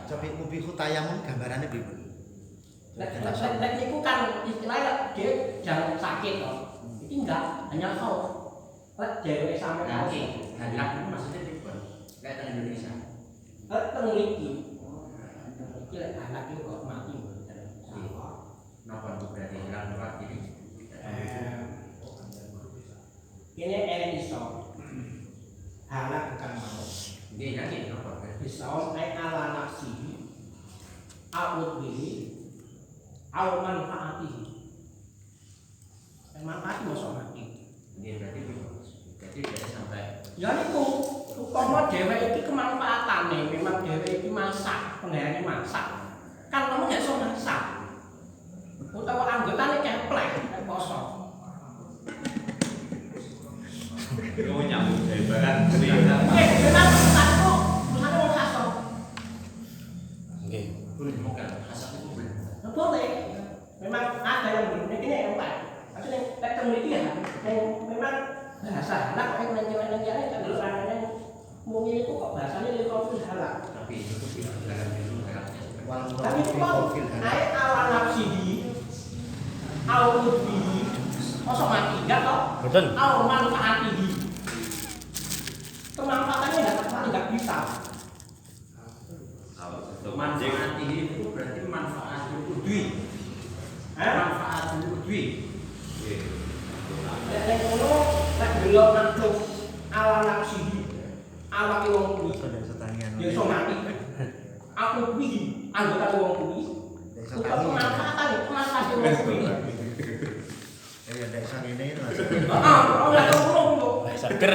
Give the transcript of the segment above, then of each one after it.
Cobi mubihu tayamun gambarannya pripun? Nek niku kan istilahnya dia jangan sakit loh. Ini enggak, hanya khauf. Jadi sampai nanti halak itu maksudnya pripun? Kayak teng Indonesia. teng mriki. Iki lek anak itu kok mati. Napa berarti hilang lewat ini? Ini iso. Anak bukan mau. Nggih, nggih, napa? Bisa ala nafsi. Awud bihi. Aw manfaati. Manfaat mosok mati. Nggih, berarti tidak sampai. Ya niku, upama dhewek iki kemanfaatane memang dhewek iki masak, penggayane masak. Kan kamu gak iso masak. Utawa anggotane keplek kosong. Kamu nyambung dari barat. Memang maksudku, misalnya mau kasar. Oke. Boleh bukan hasad itu boleh. Boleh. Memang ada yang begini yang enggak. Maksudnya ketemu dia memang bahasa anak kok yang nanya-nanya kan dulu anaknya mungkin itu kok bahasanya lebih konflik halal. Tapi itu tidak dalam ilmu halaknya. Tapi itu kok naik awal nafsihi awudhi kosong mati enggak toh? Betul. Awal manfaatihi kemanfaatannya enggak bisa. Manfaat ini itu berarti manfaat udwi. Manfaat udwi. Nek ngono nek delok makhluk awal nafsihi awake wong kuwi ya iso mati. Aku kuwi anggota wong kuwi. Kemanfaatan wong kuwi. Ya ndak iso ngene itu Mas. Ora ngono. Seger.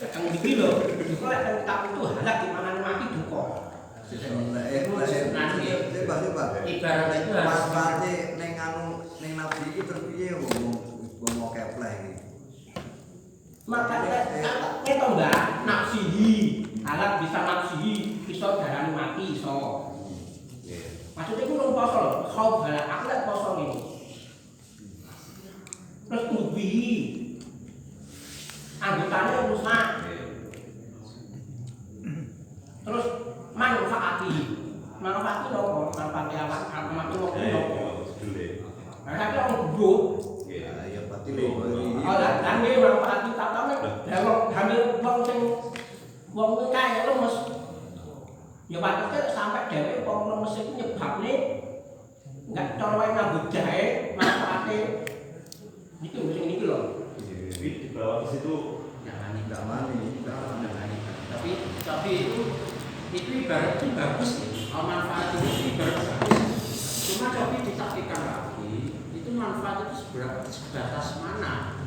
Kang iki lho, iku lek tak itu halak di mana mati duka. Ibarat itu manfaate ning anu ning nabi iki terus piye wong kepleh iki. Makanya itu mbak nafsihi halak bisa nafsihi iso darani mati iso. Maksudnya itu nung poso lho, kau halak aku lek poso ini. Terus tubi anggotanya rusak. Terus manfaati nopo manfaati awak mati wong nopo. Nah, tapi orang bodoh. Ya berarti lho. Oh, dan dia manfaati tatane hamil wong kaya lemes. Ya patutnya sampai dhewe wong lemes iku nyebabne enggak colok nganggo jahe manfaate iki sing iki lho. Jadi di bawah di situ Enggak mani. tapi itu ibaratnya bagus nih. Manfaat itu ibarat bagus. Cuma coba ditaktikan lagi, itu manfaat itu sebatas mana?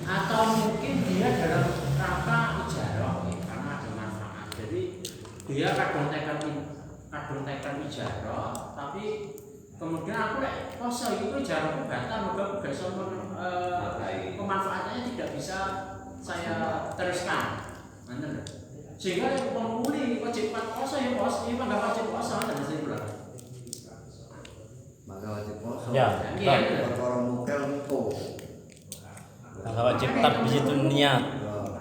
Atau mungkin dia dalam rangka ijarah, karena ada manfaat. Jadi dia kadang tekan ijarah, tapi kemudian aku poso itu ijarahku batal, maka aku gak bisa pemanfaatannya tidak bisa saya teruskan. Sehingga yang pemuli wajib poso ya poso, ini enggak wajib poso dan mesti pulang. Maka wajib poso. ya. Perkara mukel engko. Maka wajib itu niat.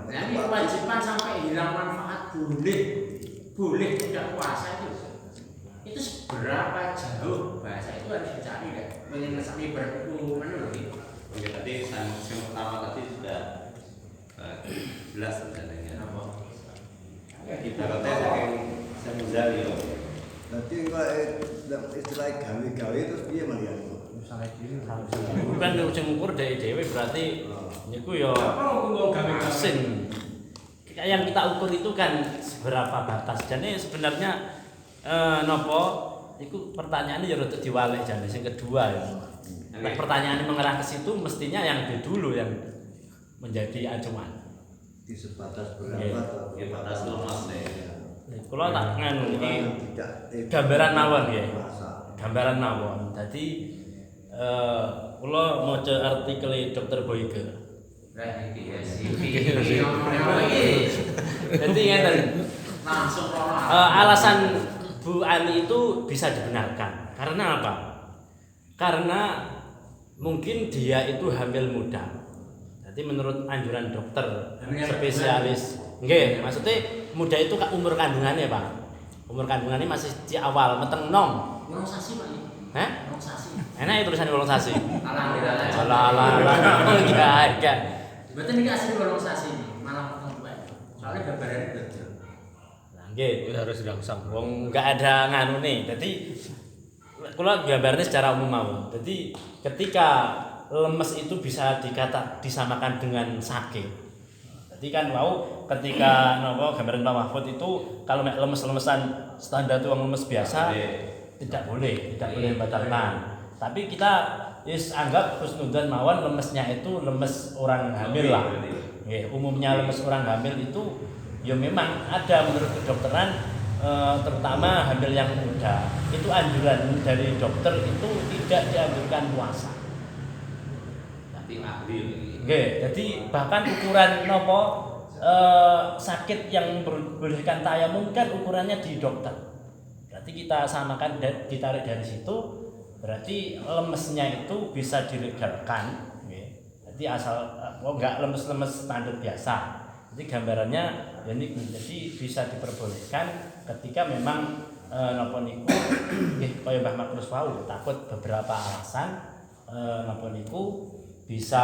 Nah, ini kewajiban sampai hilang manfaat boleh tidak puasa itu seberapa jauh bahasa itu harus dicari kan mengenai berhukuman loh. Oke, tadi yang pertama tadi sudah jelas sebenarnya. Kita kata saking semuzali loh. Nanti kalau istilah gawe-gawe terus piye malian? Bukan ujung ukur dari dewe berarti niku ya asin. Yang kita ukur itu kan seberapa batas. Jadi sebenarnya nopo itu pertanyaannya ya untuk diwalek jane sing kedua ya. Nah, pertanyaan mengarah ke situ mestinya yang di dulu yang menjadi acuan. Di sebatas berapa? Ya batas luas nih. Kalau tak nganu iki gambaran mawon nggih. Gambaran mawon. Dadi kula maca artikel Dr. Boyke. Lah iki ya sih. Jadi ngeten. Langsung Alasan Bu Ani itu bisa dibenarkan. Karena apa? Karena mungkin dia itu hamil muda. Jadi menurut anjuran dokter spesialis, nggih, maksudnya muda itu umur kandungannya, Pak. umur kandungan ini masih di awal meteng nom. Wolong sasi Pak ya. Hah? Wolong sasi. Enak ya tulisannya wolong sasi. Alhamdulillah. Alah. Oh enggak. Betul ini asli wolong sasi nih, malah meteng tuwek. Soalnya gambarannya betul. Nah, nggih. Itu harus dilangsung. Wong enggak ada nganu nih. Jadi kula gambarnya secara umum mawon. Jadi ketika lemes itu bisa disamakan dengan sakit. Jadi kan mau ketika nopo gambaran Pak Mahfud itu kalau lemes-lemesan standar itu lemes biasa tidak boleh membatalkan. Tapi kita anggap husnudzon mawon lemesnya itu lemes orang hamil lah. Umumnya lemes orang hamil itu ya memang ada menurut kedokteran terutama hamil yang muda itu anjuran dari dokter itu tidak dianjurkan puasa. Jadi bahkan ukuran nopo sakit yang membolehkan tayamum kan ukurannya di dokter. Berarti kita samakan dan ditarik dari situ, berarti lemesnya itu bisa diredakan. Jadi asal enggak lemes-lemes standar biasa. Jadi gambarannya jadi bisa diperbolehkan ketika memang napa niku nggih kaya Mbah Makrus wau takut beberapa alasan napa niku bisa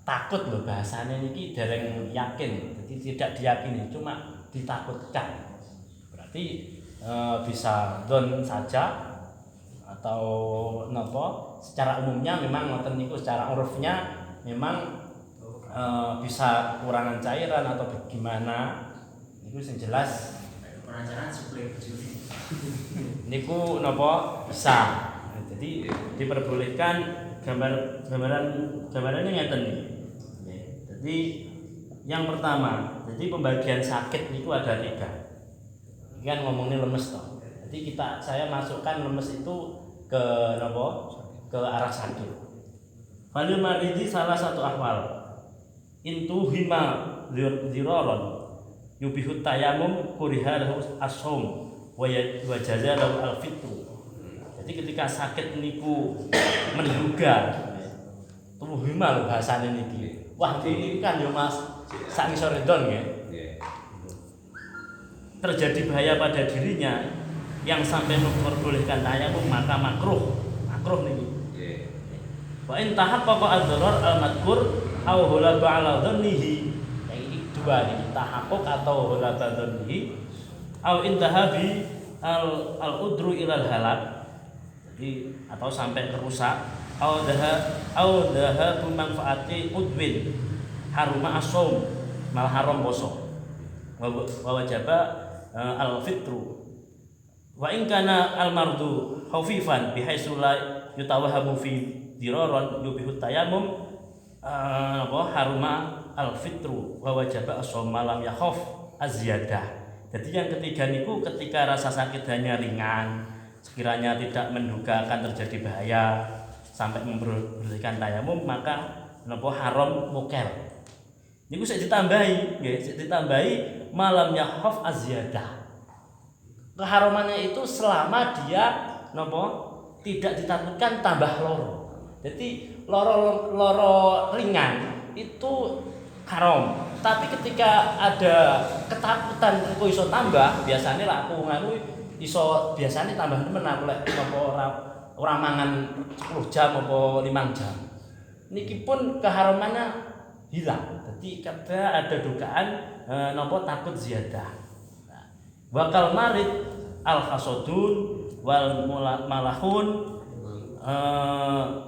takut loh bahasanya niki dereng yakin, jadi tidak diyakini cuma ditakutkan. Berarti bisa don saja atau napa secara umumnya memang ngoten niku secara urufnya memang bisa kekurangan cairan atau bagaimana niku sing jelas Perancangan suplai baju. niku napa bisa. Jadi diperbolehkan gambarannya ngeten nih. Jadi yang pertama, jadi pembagian sakit itu ada 3. Ini kan ngomongin lemes toh. Jadi saya masukkan lemes itu ke napa? Ke arah sakit. Falil maridi salah satu ahwal. Intu hima dziraron yubihut tayamum kurihalahu ashum wa jazalahu al-fitru. Jadi ketika sakit niku menduga tuhimal bahasane niki. Wah, ini kan yo Mas sak ngisore don nggih. Terjadi bahaya pada dirinya yang sampai memperbolehkan tayamum maka makruh niki. Wa in tahaqqaqa ad-darar al-madhkur aw hulaba 'ala dhannihi. Yang ini 2 nih, tahaqqaq atau hulaba dhannihi aw intahabi al-udru ila al-halak. Jadi atau sampai kerusak au daha manfaati udwin haruma asom mal haram poso wa wajaba al fitru wa in kana al mardu khafifan bihaitsu la yutawahamu fi diraran yubihu tayammum haruma al fitru wa wajaba asom malam yakhaf azyadah. Jadi yang ketiga niku ketika rasa sakit hanya ringan, sekiranya tidak menduga akan terjadi bahaya sampai membersihkan tayamum maka napa haram mukel. Niku sik ditambahi, nggih, sik ditambahi malam yakhaf azyadah. Keharamannya itu selama dia napa tidak ditakutkan tambah loro. Jadi loro ringan itu haram. Tapi ketika ada ketakutan kok iso tambah, biasanya lah aku nganu iso biasanya tambah temen aku lek napa ora mangan 10 jam apa 5 jam. Niki pun keharamannya hilang. Jadi ada dugaan napa takut ziyadah. Wakal marid al hasodun wal malahun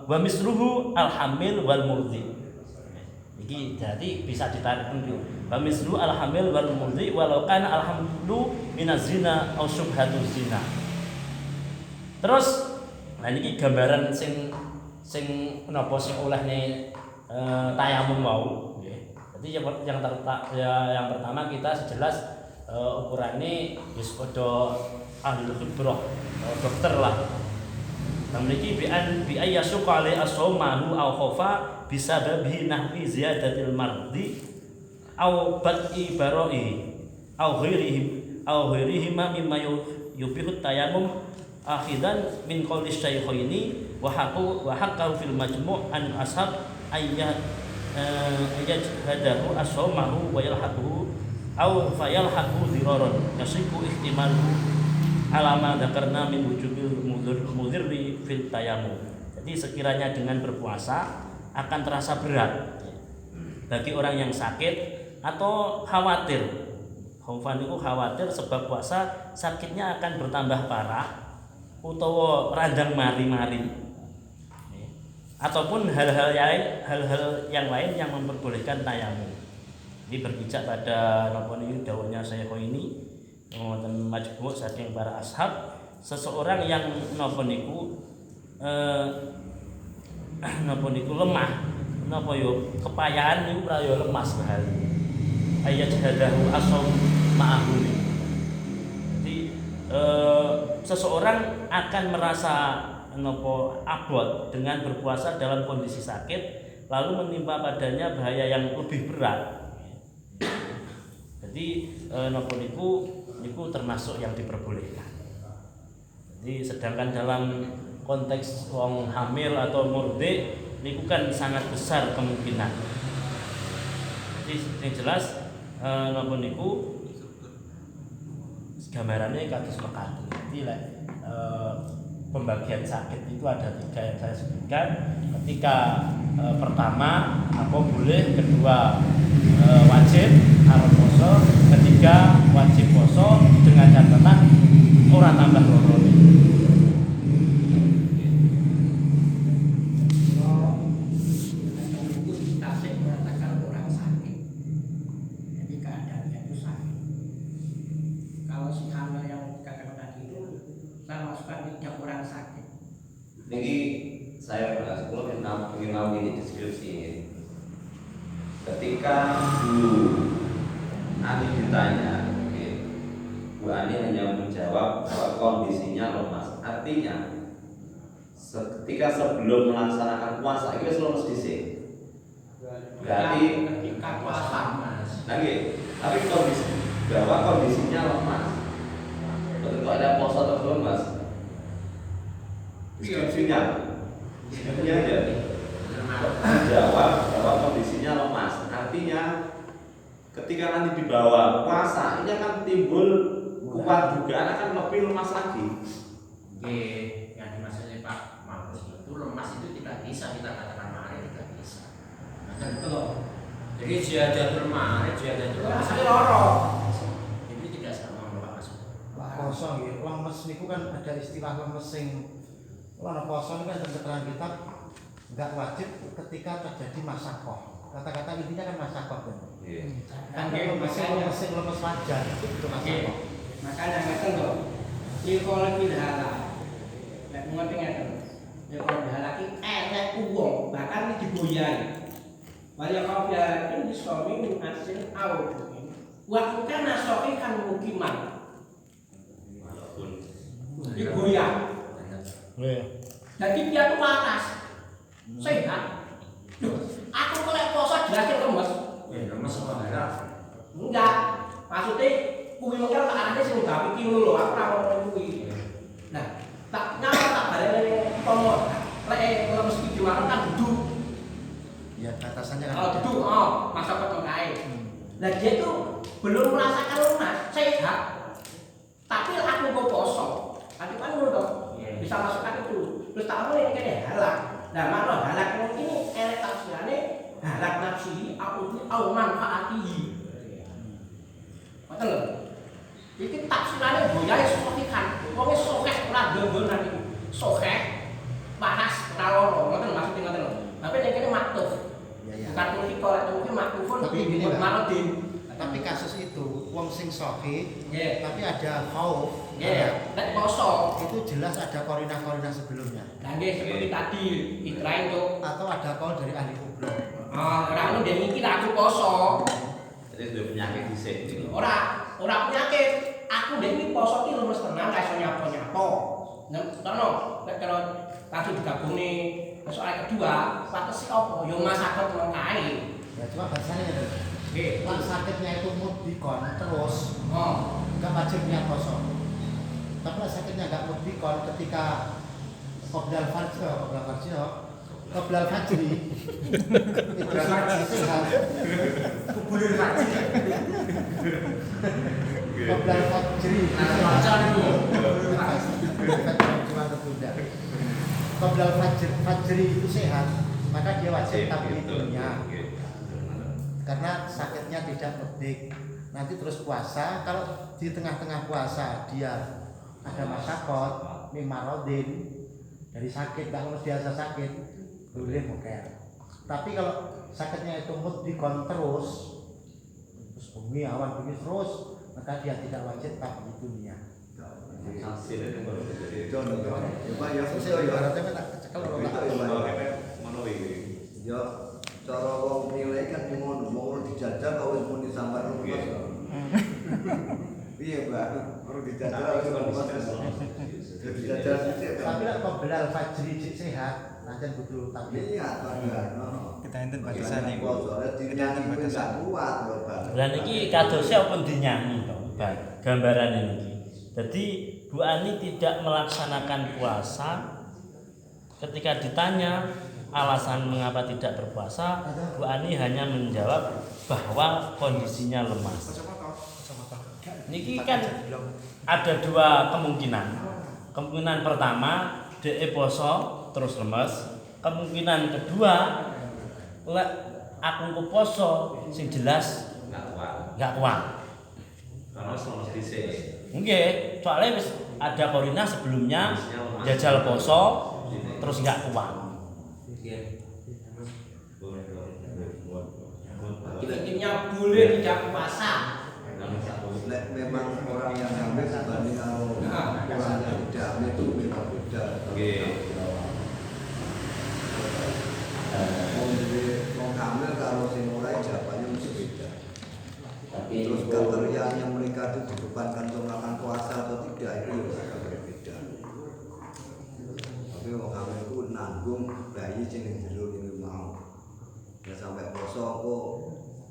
wa misruhu al hamil wal murdi. Iki jadi bisa ditarik dulu. Wa misruhu al hamil wal murdi walau kana al hamlu minaz zina aw syubhatu zina. Terus nah ini gambaran sing napa sing olehne tayamum mau nggih. Jadi yang pertama kita sejelas ukurannya wis padha ahli khibrah dokter lah. Nah mriki bi ayyasuqa ali as-sawmahu aw khafa bisababi nahwi ziyadatil mardi aw bad'i bara'i aw ghairihi mimma yubihu tayammum akhidan min qawli syaikhaini wa haqqahu fil majmu' an ashab ayyat hadahu as-sawmahu wa yalhaquhu au fayalhaqu dhiraran yasiku ihtimalu ala ma dzakarna min wujubil mudhirri fil tayammum. Jadi sekiranya dengan berpuasa akan terasa berat bagi orang yang sakit atau khawatir. Khaufan itu khawatir sebab puasa sakitnya akan bertambah parah utawa randang mari-mari. Ataupun hal-hal yang lain yang memperbolehkan tayamum. Ini berpijak pada napa niku dawuhnya Syekh ini wonten majmu' saking para ashab, seseorang yang napa niku lemah, napa yo kepayahan niku ora yo lemas bahari. Ayat hadahu asam ma'ahu. Jadi seseorang akan merasa nopo abot dengan berpuasa dalam kondisi sakit, lalu menimpa padanya bahaya yang lebih berat. Jadi nopo niku termasuk yang diperbolehkan. Jadi sedangkan dalam konteks wong hamil atau murdi niku kan sangat besar kemungkinan. Jadi yang jelas nopo niku gambarannya kados mekaten. Jadi pembagian sakit itu ada 3 yang saya sebutkan. Ketika pertama apa boleh, kedua wajib arep poso, ketiga wajib poso dengan catatan ora tambah loro. Tasik mengatakan orang sakit. Jadi keadaannya itu sakit. Kalau si hamil yang dikatakan tadi itu saya masukkan tidak orang sakit. Ini saya ingin tahu ini deskripsi ini. Ketika Bu Ani ditanya, Bu Ani hanya menjawab bahwa kondisinya lemas. Artinya, ketika sebelum melaksanakan puasa itu lemes dhisik. Berarti ketika puasa lagi, tapi kondisinya lemas. Betul ada puasa atau lemas? Deskripsinya aja jawab bahwa kondisinya lemas. Artinya ketika nanti dibawa puasa ini akan timbul kuat dugaan akan lebih lemas lagi. Oke, yang dimaksudnya Pak Markus itu lemas itu tidak bisa kita katakan mari, tidak bisa. Betul. Jadi ziyadatul mari, ziyadatul masih loro. Jadi tidak sama Pak Masud. Poso nggih, lemes niku kan ada istilah lemes sing ana poso niku kan keterangan kitab enggak wajib ketika terjadi masakoh. Kata-kata intinya kan masakoh kan. Iya. Kan lemes wajar itu masakoh. Makanya ngeten lho. Nikole pilhala. Nek ngerti ngeten. Nikole pilhala ki enek wong bahkan digoyai. Waya kau pilhala ini disuami min asin au. Waktu kan nasoki kan mukiman. Walaupun Digoyah. Jadi dia tuh panas. Sehat. Duh, aku kalau poso jelasin lemes. Lemas apa enggak? Enggak. Maksudnya kuwi mungkin tak arane sing gawe iki lho, aku ora ngono kuwi. Nah, tak nyapa tak barene kono. Lek lemes iki diwaran kan duduk. Ya batasannya kan. Kalau duduk, masa potong kae. Nah, dia tuh belum merasakan lemas, sehat. Tapi aku kok poso. Aku kan ngono to. Bisa masukkan itu. Terus tak mau ini kene halak. Nah, makna halak ini elek tafsirane halak nafsi au manfaatihi. Betul lho. Iki tafsirane boyahe sofikan. Wong wis sokeh ora donggonan iku. Sokeh panas ora loro. Ngoten maksudnya ngoten lho. Tapi nek kene maktuf. Ya. Bukan muliko, mungkin maktufun Tapi gini, Pak. marodin. Tapi kasus itu wong sing sahih, Nggih. tapi ada khauf. Nggih, nek poso Itu jelas ada korina-korina sebelumnya. nah, nggih seperti tadi ikrain tuh. Atau ada kaul dari ahli kubro. Orang udah mikir aku poso. jadi sudah penyakit dhisik gitu. Ora penyakit. Aku udah ini poso ki lemes tenang gak iso nyapo-nyapo. Ngono, nek kalau tadi digabungi soal kedua, patesi opo? Yo masakan wong kae. Ya cuma bahasanya ya. Nggih. Kalau sakitnya itu mudikon terus, Oh, enggak wajib niat poso. Tapi kalau sakitnya enggak mudikon ketika qoblal fajri itu sehat. kubulir fajri. Qoblal fajri. Cuma tertunda. Qoblal fajri itu sehat, maka dia wajib tahlilnya. Karena sakitnya tidak pedik. Nanti terus puasa, kalau di tengah-tengah puasa dia ada masyakot, mimarodin, dari sakit, kalau biasa sakit, boleh muker. Tapi kalau sakitnya itu mudikon terus bumi awan begini terus, maka dia tidak wajib tahlilnya. Ya, cara wong nilai kan ngono, mau dijajal kalau mau disambar rumah. Iya, Mbak. Perlu dijajal kalau rumah. Dijajal sithik. Tapi lek qoblal fajri cek sehat, nanti kudu tahlil. Iya, Pak. Kita enten batasan nih. Soalnya dinyanyi kuwi gak kuat lho, Pak. Lah niki kadosnya pun dinyanyi to, gambaran ini. Jadi Bu Ani tidak melaksanakan puasa. Ketika ditanya alasan mengapa tidak berpuasa, Bu Ani hanya menjawab bahwa kondisinya lemas. Niki kan ada dua kemungkinan. Kemungkinan pertama, DE poso terus lemes. Kemungkinan kedua, lek aku ku poso sing jelas nggak kuat. Karena selama dhisik. Nggih, soalnya wis ada korina sebelumnya jajal poso terus nggak kuat. Intinya boleh tidak puasa. Nek memang orang yang hamil dibanding orang yang tidak hamil itu memang beda. Wong hamil kalau sing mulai jawabannya mesti beda. Terus kriterianya mereka itu dibebankan untuk melakukan puasa atau tidak itu agak berbeda. Tapi wong hamil itu nanggung bayi sing jero ini mau. Ya sampai poso kok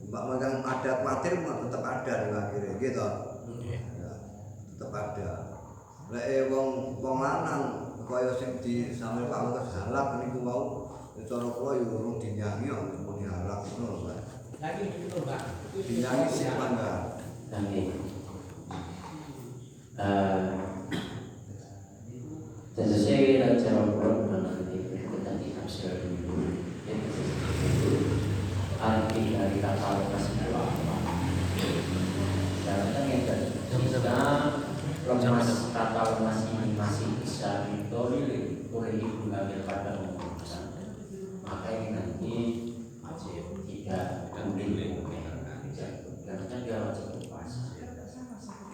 mbak megang ada khawatir tetap ada di akhirnya gitu. Ya, tetap ada. Lek wong lanang kaya sing di sampe Pak Lukas halak niku mau cara kula yo urung dinyanyi kok muni halak ngono lho, Pak. Lagi gitu, Mbak. Dinyanyi sih Pak. Sesuai dengan cara mengenai berikut nanti tafsir dulu. Arti dari kata lemas itu apa? Karena yang jika lemas kata lemas ini masih bisa ditolerir oleh ibu hamil pada umur pesantren, maka ini nanti wajib tidak boleh karena dia wajib berpuasa.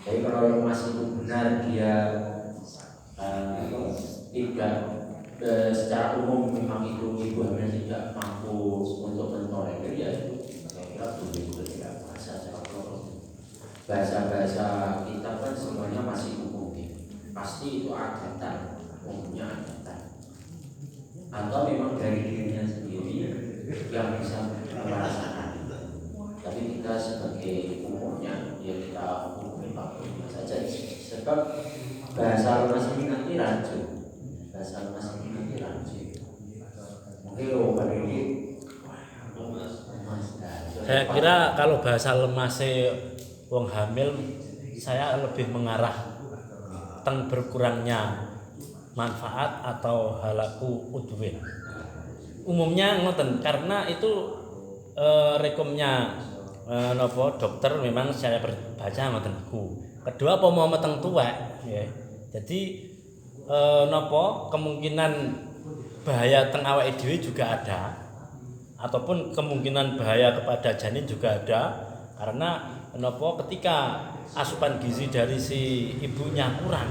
Tapi kalau lemas itu benar dia tidak secara umum memang itu ibu hamil tidak mampu untuk mentolerir, ya itu saya kira boleh tidak puasa. Bahasa-bahasa kita kan semuanya masih umum, pasti itu adatan, umumnya adatan, atau memang dari dirinya sendiri yang bisa merasakan. Tapi kita sebagai umumnya ya kita umumnya saja, sebab bahasa lemas ini nanti rancu. Bahasa lemas ini nanti rancu. Mungkin lo ini Saya kira kalau bahasa lemasnya wong hamil, saya lebih mengarah tentang berkurangnya manfaat atau halaku udwin. Umumnya ngoten, karena itu rekomnya dokter memang saya baca ngoten niku. Kedua apa mau meteng tuwek ya. Jadi kemungkinan bahaya teng awake dhewe juga ada, ataupun kemungkinan bahaya kepada janin juga ada, karena ketika asupan gizi dari si ibunya kurang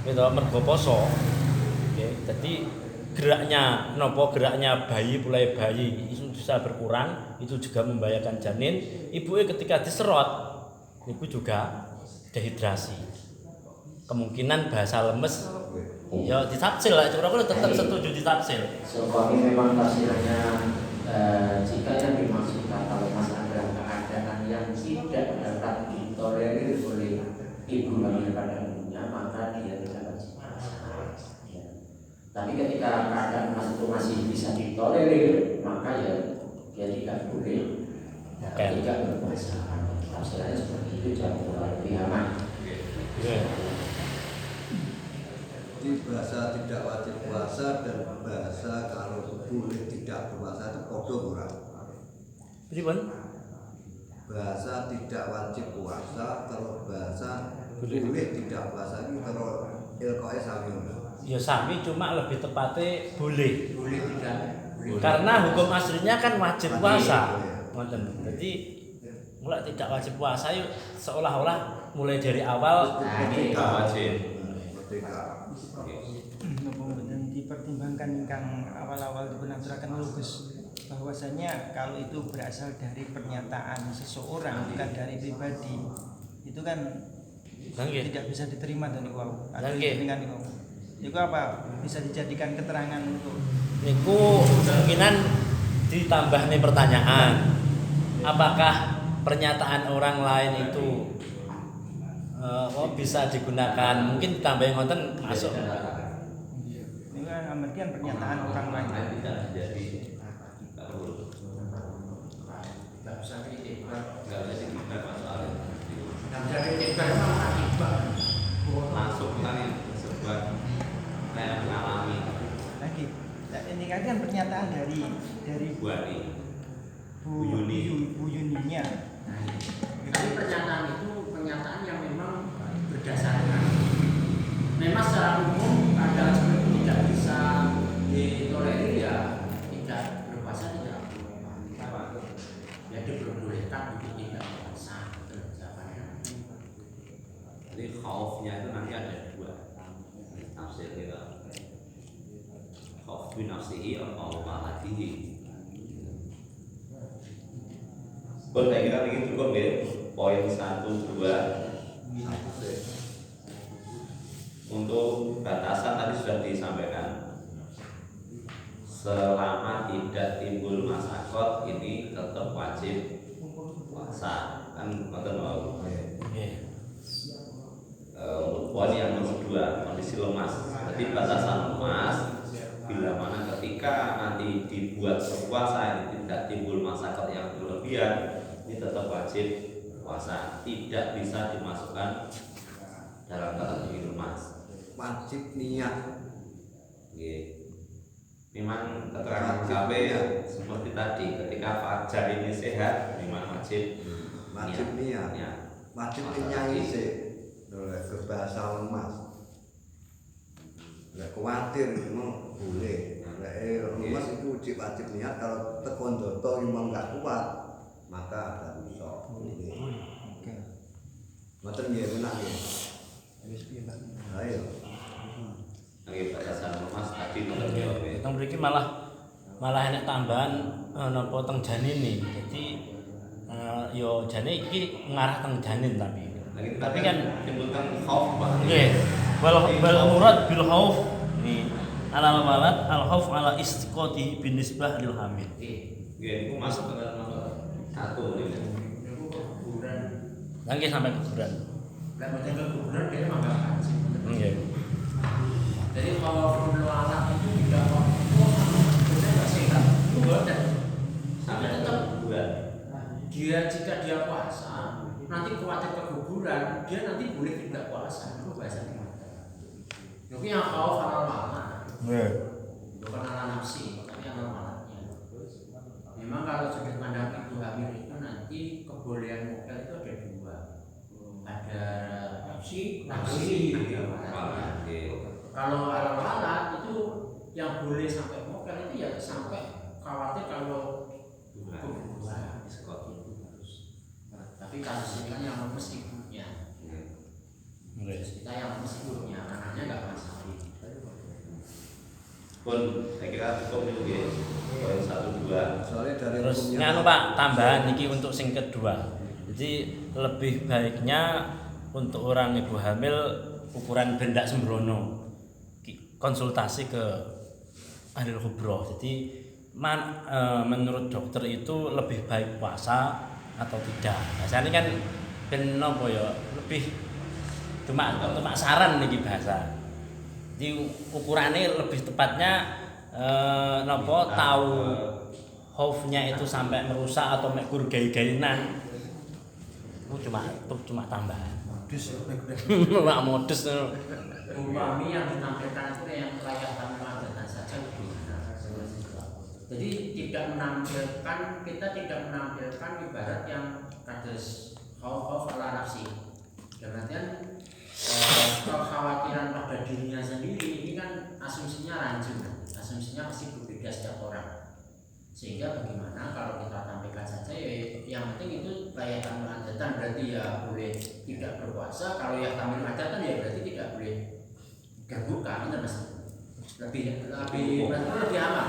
gitu mergo poso jadi geraknya bayi mulai bayi itu bisa berkurang, itu juga membahayakan janin. Ibunya ketika diserot ibu juga dehidrasi, kemungkinan bahasa lemes ya ditafsir lah, kira-kira tetap setuju ditafsir. Sebab ini memang tafsirannya jika yang dimaksud kata lemas adalah keadaan yang tidak dapat ditolerir oleh ibu hamil pada umumnya, maka dia tidak wajib puasa. Ya. Tapi ketika keadaan lemas itu masih bisa ditolerir, maka ya dia tidak boleh Mokel. Tidak berpuasa. Tafsirannya seperti itu jauh lebih aman. Iya. Jadi bahasa tidak wajib puasa dan bahasa kalau boleh tidak puasa itu podo ora. Pripun? Bahasa tidak wajib puasa kalau bahasa boleh tidak puasa itu kalau ilkoe sami ora. Ya sami cuma lebih tepatnya boleh. Boleh tidak? Karena hukum aslinya kan wajib Wajib, puasa. iya. Ngoten. Jadi mulai tidak wajib puasa yuk seolah-olah mulai dari awal Tidak wajib. Merdeka. Napa mboten dipertimbangkan ingkang awal-awal dipun aturaken lugus bahwasanya kalau itu berasal dari pernyataan seseorang bukan dari pribadi itu kan Nggih. tidak bisa diterima dan niku atau Nggih. dengan niku. Niku apa bisa dijadikan keterangan untuk niku kemungkinan ditambah nih pertanyaan. Apakah pernyataan orang lain itu bisa digunakan? Mungkin ditambahin ngoten masuk. niku kan amargian pernyataan orang lain. Tidak jadi nggak perlu. Nggak bisa diikbar. Nggak bisa dibuka soalnya. Yang jadi ikbar memang akibat. Masuk kan ya sebuah kayak mengalami Lagi. Nah, ini kan pernyataan dari buani. Bu Yuninya. Tapi pernyataan itu pernyataan yang memang berdasarkan. Memang secara umum keadaan seperti itu tidak bisa ditolerir ya tidak berpuasa tidak. Ya diperbolehkan untuk tidak puasa. Jadi khaufnya itu nanti ada dua tafsir kita. Khauf bi nafsihi atau waladihi. Bon, saya kira ini cukup ya. Poin 1, 2. Untuk batasan tadi sudah disampaikan. Selama tidak timbul masakot ini tetap wajib puasa. Kan ngoten mau. Nggih. Untuk poin yang kedua, kondisi lemas. Jadi batasan lemas bila mana ketika nanti dibuat berpuasa ini tidak timbul masakot yang berlebihan, ini tetap wajib puasa, tidak bisa dimasukkan dalam kategori lemas. Wajib niat. Oke. Memang keterangan KB seperti tadi, ketika fajar ini sehat, memang wajib Wajib niat. Ya. Wajib nyanyi sih. Oleh bahasa lemas. Nggak khawatir memang boleh. Lemas itu wajib niat kalau tekon doto memang nggak kuat maka ada rusak. Oke. Ngoten nggih menang nggih. Wis piye, Pak? Ayo. Oke, batasan lemas tadi menurut jawab ya. Teng mriki malah enek tambahan napa teng janin. Jadi yo jane iki ngarah teng janin tapi. Tapi kan timbulkan khauf Pak. nggih. Wal murad bil khauf ini alal walad al khauf ala istiqati binisbah lil hamil. Nggih, itu masuk ke dalam satu ini. Itu kuburan. Nggih sampai kuburan. Dan macam kuburan dia memang nggak wajib. Nggih. Jadi kalau perlu anak itu tidak sebenarnya nggak sehat. Itu ada. Tapi tetap bulan. dia jika dia puasa nanti khawatir keguguran dia nanti boleh tidak puasa itu bahasa kita. Jadi yang kau halal malah bukan halal nafsi tapi halal malahnya. Memang kalau sudut pandang ibu hamil itu nanti kebolehan mokel itu ada dua. Ada nafsi, ada malah. Kalau halal malah itu yang boleh sampai mokel itu ya sampai khawatir kalau keguguran. Tapi kasus ini kan yang lemes ibunya. Kita yang lemes ibunya, anaknya nggak masalah. Pun saya kira cukup dulu ya. Poin 1, 2. Soalnya dari Terus hukumnya nganu Pak, tambahan niki untuk sing kedua. Jadi lebih baiknya untuk orang ibu hamil ukuran bendak sembrono konsultasi ke ahli kubro. Jadi menurut dokter itu lebih baik puasa atau tidak. Biasanya kan ben nopo ya lebih cuma saran niki bahasa. Jadi ukurannya lebih tepatnya nopo tahu khaufnya itu sampai merusak atau mekur gay-gainan, itu cuma tambahan. Mak modus. Umpami yang ditampilkan itu yang kelayakan dan saja lebih benar. Jadi kita tidak menampilkan ibarat yang kados khauf ala nafsi. Dan artian kekhawatiran pada dirinya sendiri ini kan asumsinya rancu, asumsinya pasti berbeda setiap orang. Sehingga bagaimana kalau kita tampilkan saja ya yang penting itu layakan adatan berarti ya boleh tidak berpuasa, kalau yang tampil adatan ya berarti tidak boleh berbuka, itu mas lebih aman.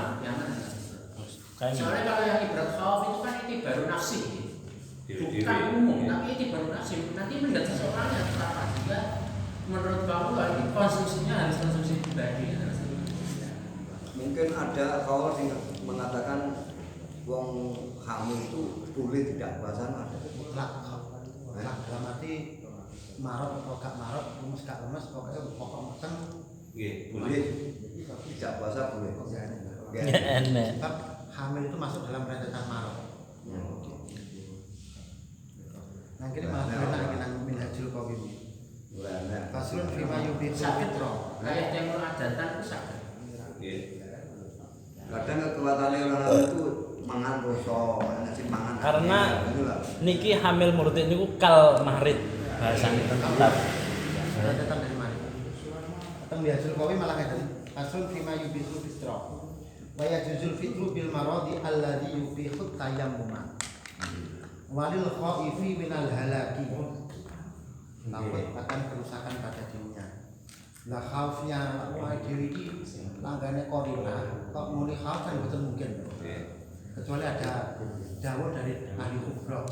Soalnya kalau yang ibarat khauf itu kan itu baru nafsi, bukan umum, tapi itu baru nafsi. Nanti melihat seseorang yang terapkan juga menurut kamu ini konsumsinya harus konsumsi pribadi. Mungkin ada kaul yang mengatakan wong hamil itu boleh tidak puasa ada. Mutlak dalam arti marot atau gak marot, lemes gak lemes, pokoknya pokok meteng boleh tidak puasa boleh. Sebab hamil itu masuk dalam rentetan marot. Nah ini malah benar kita minhajul qawim. Faslun fima yubitu fitro. Kayak temur adatan itu sakit. Kadang kekuatannya orang itu mangan dosa, mangan. Karena niki hamil murtid niku kal mahrid bahasane tetap. Rentetan dari mana? Atau minhajul qawim malah ngeten. Faslun fima yubitu fitro. Wa yajuzul fitru bil maradi alladhi yubihu tayammuma. Walil khaifi minal halaki. Takut akan kerusakan pada dirinya. Lah khaufnya awake dhewe iki langgane korina, kok muni khauf kan betul mungkin. Kecuali ada dawuh dari ahli kubra.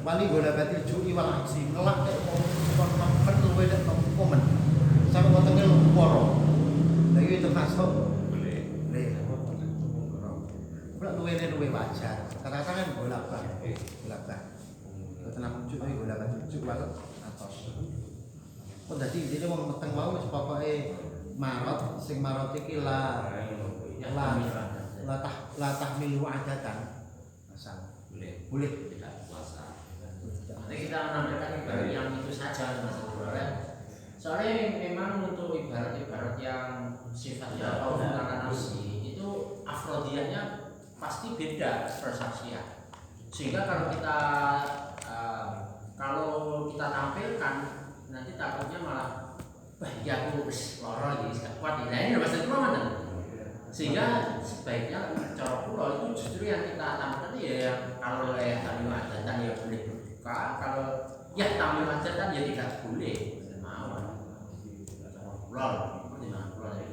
Wali gola batil jui wal aksi ngelak nek kon perlu wedek komen. Sampe wetenge lumpur. Lah iki termasuk boleh. Luwe wajar. Kata-kata kan bolak-balik. Tenang ujuk iki bolak-balik ujuk banget atos. Kok dadi intine wong meteng mau wis pokoke marot sing marot iki la tahmilu adatan. Asal boleh Tidak puasa. Nanti kita menampilkan ibarat yang itu saja Mas Ibrahim. Soalnya memang untuk ibarat-ibarat yang sifatnya karena nafsi itu afrodiannya pasti beda persaksian. Sehingga kalau kita tampilkan nanti takutnya malah ya aku loro jadi gak kuat. Nah ini bahasa itu mana? Sehingga sebaiknya cara pulau itu justru yang kita tampilkan ya kalau tampil adatan ya boleh berbuka, kalau ya tampil adatan ya tidak boleh. Mau pulau dari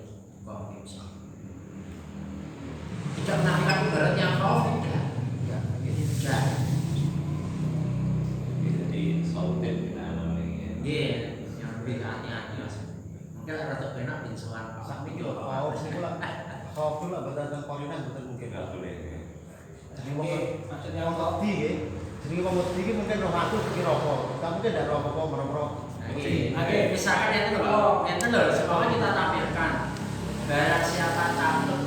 kongsi. Tidak menafikan ibarat yang kau tidak. Jadi sautin Yang lebih hati-hati mas. Mungkin rada benak bin sowan. Sakmi yo khauf niku lah. Khauf lah berdasarkan korina betul mungkin. Jadi maksudnya wong wedi nggih. Jadi wong wedi iki mungkin roh aku pikir apa. Enggak mungkin ndak roh apa merem-merem. Misalkan itu loh, semoga kita tampilkan barang siapa takut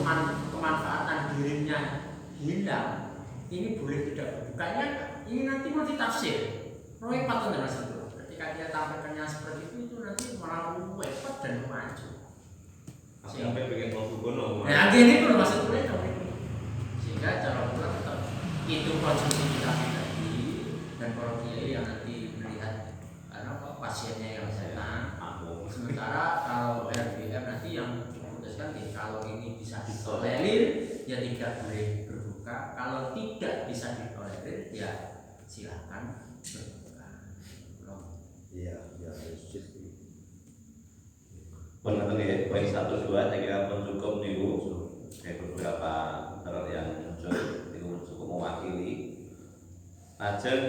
kemanfaatan dirinya hilang, ini boleh tidak berbukanya, ini nanti mau ditafsir. Roy patut mas itu. Ketika dia tampilkannya seperti itu nanti malah repot dan maju. Sampai bikin mau bukono. Nah, ini perlu masuk boleh dong. Sehingga cara pula tetap itu konsumsi kita tadi dan para kiai yang nanti melihat karena pasiennya yang setan. Sementara kalau RBM nanti yang diputuskan kalau ini bisa ditolerir ya tidak boleh berbuka. Kalau tidak bisa ditolerir ya silakan berbuka. Iya. Benar nih, poin 1 2 saya kira pun cukup nih Bu. Beberapa hal yang muncul itu cukup mewakili. Ajeng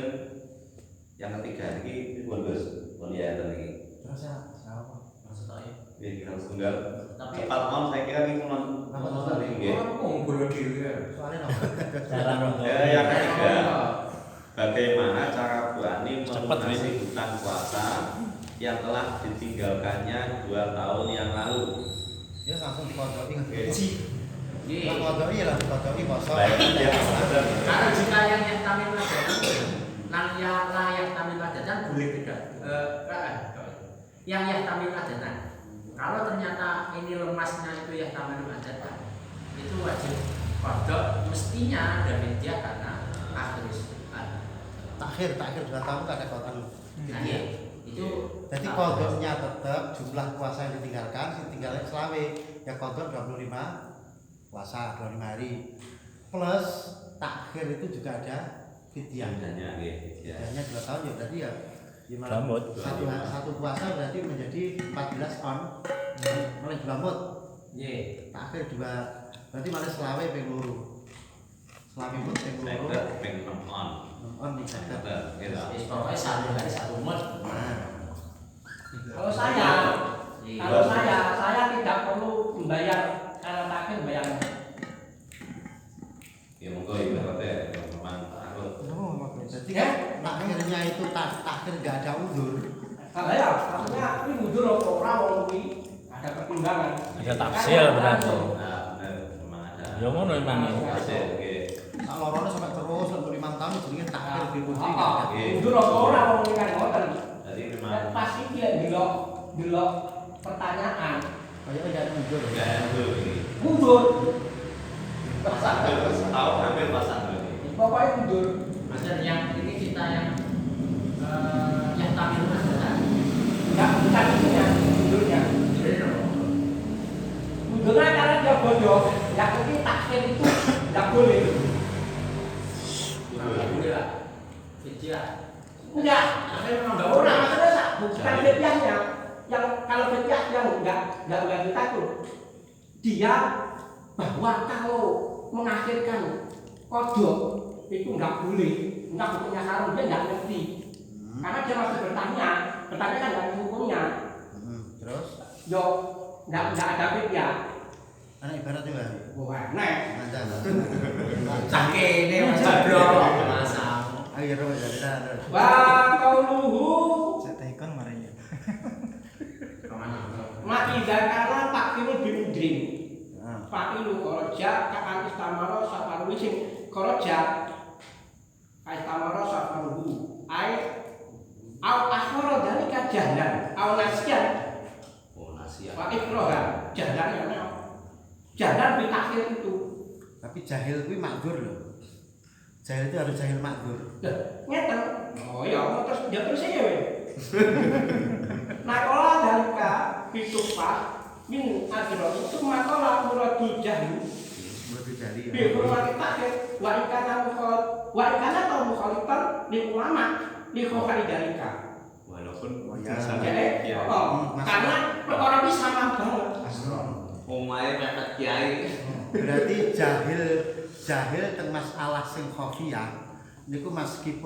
yang ketiga ini pun Gus, pun ya tadi. Terus apa? Maksud saya Ini harus tunggal. tapi Cepat on saya kira ini nonton ini. Boleh diri. Soalnya apa? Cara nonton. Yang ketiga, bagaimana cara Bu Ani melunasi hutang puasa yang telah ditinggalkannya 2 tahun yang lalu? Dia langsung dikondrol ingat gaji. Iya. Kodok iya lah kodok poso. Kalau jika yang yahtamil adatan, yang yahtamil adatan boleh beda. Yang yahtamil adatan. Kalau ternyata ini lemasnya itu yahtamil adatan, itu wajib kodok, mestinya ada media karena akhir Takhir 2 tahun ada kodok. Nah, iya. Itu Jadi kodoknya tetap jumlah puasa yang ditinggalkan, tinggalnya selawe ya kodok 25 puasa 25 hari plus takhir itu juga ada fidyahnya. Fidyahnya 2 tahun ya berarti ya gimana? Satu puasa berarti menjadi 14 on mulai jumut. Iya. Takhir 2 berarti malah selawe ping 2. Selawe mut ping 2. Ping 6 on. On nih sakit. Pokoknya satu hari satu mut. Kalau saya tidak perlu membayar karena takhir bayar. Ya monggo ibaratnya memang takut. Jadi kan takhirnya itu takhir nggak ada udur. Kalau ya, maksudnya ini mundur orang ini ada pertimbangan. Ada tafsir berarti. Nah, bener memang ada. Ya ngono emang. Hasil, oke. Tak lorone sampai terus 25 tahun jenenge takhir di putri. Mundur orang ini kan ngoten. Jadi Dan memang pasti dia delok pertanyaan. Kayak ada udur. ya itu ini. Mundur. Tahu hampir pasang berarti. Pokoknya mundur. Maksudnya yang ini kita yang yahtamil adatan. Enggak, bukan itunya, mundurnya. Mundurnya karena dia bodoh. Yang ini takhir itu tidak boleh. Alhamdulillah. Fidyah. Enggak. Tapi memang enggak Orang boleh. maksudnya bukan fidyahnya. Yang kalau fidyah yang enggak kita tuh. Dia bahwa kalau mengakhirkan kodok itu enggak boleh. Enggak hukumnya haram, dia enggak ngerti. Karena dia masih bertanya kan dari hukumnya. Terus Yo enggak ada fidyah. anak ibarat juga. Wah, nek. Ada. Cakene jeblok masa. Ayo ro jadi Wa qauluhu Saya tekon marahnya. mati zakara takiru bimudrin. Nah, Fa'ilu kharaja ka'an istamara safaru sing kharaja istamara safaruhu ai au akhara dalika jahlan au nasyan Oh nasi ya. wa ikroha jahlan ya jahlan bitakhir itu tapi jahil kuwi makdur loh. Jahil itu harus jahil makdur. ngeten oh ya terus ya terus ya we nakola dalika bitufah min adro itu makola muradul jahlu Lebih jahil. bi hurmati takhir wa ikana tau mukhalitan li ulama li khokari dalika Walaupun Oh, ya. jadi ya. karena perkara ini sama banget Omae mepet kiai. Berarti jahil teng masalah sing khafiyah niku meskipun